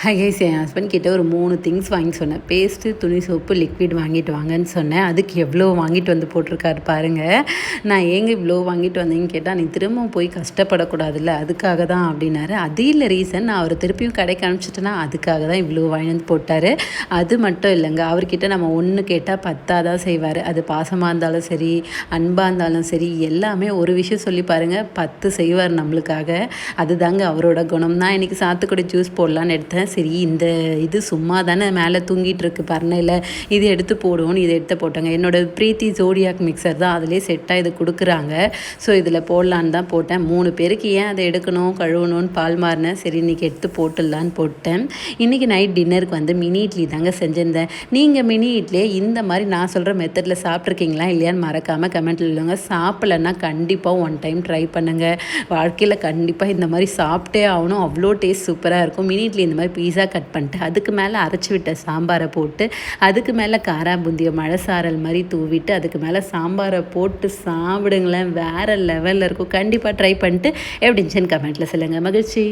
Guys என் husband கிட்ட ஒரு 3 things வாங்கி சொன்னேன். பேஸ்ட்டு, துணி சோப்பு, லிக்விட் வாங்கிட்டு வாங்கன்னு சொன்னேன். அதுக்கு எவ்வளோ வாங்கிட்டு வந்து போட்டிருக்காரு பாருங்கள். நான் ஏங்க இவ்வளோ வாங்கிட்டு வந்தீங்கன்னு கேட்டால், நீ திரும்பவும் போய் கஷ்டப்படக்கூடாதுல்ல, அதுக்காக தான் அப்படின்னாரு. அது இல்லை ரீசன், நான் அவர் திருப்பியும் கடைக்கு அனுப்பிச்சிட்டேன்னா அதுக்காக தான் இவ்வளோ வாங்கி வந்து போட்டார். அது மட்டும் இல்லைங்க, அவர்கிட்ட நம்ம ஒன்று கேட்டால் 10 தான் செய்வார். அது பாசமாக இருந்தாலும் சரி, அன்பாக இருந்தாலும் சரி, எல்லாமே ஒரு விஷயம் சொல்லி பாருங்கள் 10 செய்வார் நம்மளுக்காக. அதுதாங்க அவரோட குணம். நான் இன்றைக்கி சாத்துக்குடி ஜூஸ் போடலான்னு எடுத்தேன். சரி இந்த இது சும்மா தானே மேலே தூங்கிட்டு இருக்கு பர்னையில், இது எடுத்து போடுவோன்னு இதை எடுத்து போட்டாங்க. என்னோடய ப்ரீத்தி ஜோடியாக் மிக்சர் தான், அதிலே செட்டாக இது கொடுக்குறாங்க. ஸோ இதில் போடலான்னு தான் போட்டேன். 3 பேருக்கு ஏன் அதை எடுக்கணும் கழுவணும்னு பால் மாறினேன். சரி இன்றைக்கி எடுத்து போட்டுடலான்னு போட்டேன். இன்றைக்கி நைட் டின்னருக்கு வந்து மினி இட்லி தாங்க செஞ்சுருந்தேன். நீங்கள் மினி இட்லியே இந்த மாதிரி நான் சொல்கிற மெத்தடில் சாப்பிட்ருக்கீங்களா இல்லையான்னு மறக்காமல் கமெண்ட்டில் இல்லைங்க. சாப்பிட்லன்னா கண்டிப்பாக ஒன் டைம் ட்ரை பண்ணுங்கள். வாழ்க்கையில் கண்டிப்பாக இந்த மாதிரி சாப்பிட்டே ஆகணும். அவ்வளோ டேஸ்ட் சூப்பராக இருக்கும். மினி இட்லி இந்த மாதிரி பீஸா கட் பண்ணிட்டு அதுக்கு மேலே அரைச்சி விட்ட சாம்பாரை போட்டு அதுக்கு மேலே காரா பூந்திய மழை சாரல் மாதிரி தூவிட்டு அதுக்கு மேலே சாம்பாரை போட்டு சாப்பிடுங்களேன், வேறு லெவலில் இருக்கும். கண்டிப்பாக ட்ரை பண்ணிட்டு எப்படி இருந்துச்சுன்னு கமெண்ட்டில் சொல்லுங்கள். மகிழ்ச்சி.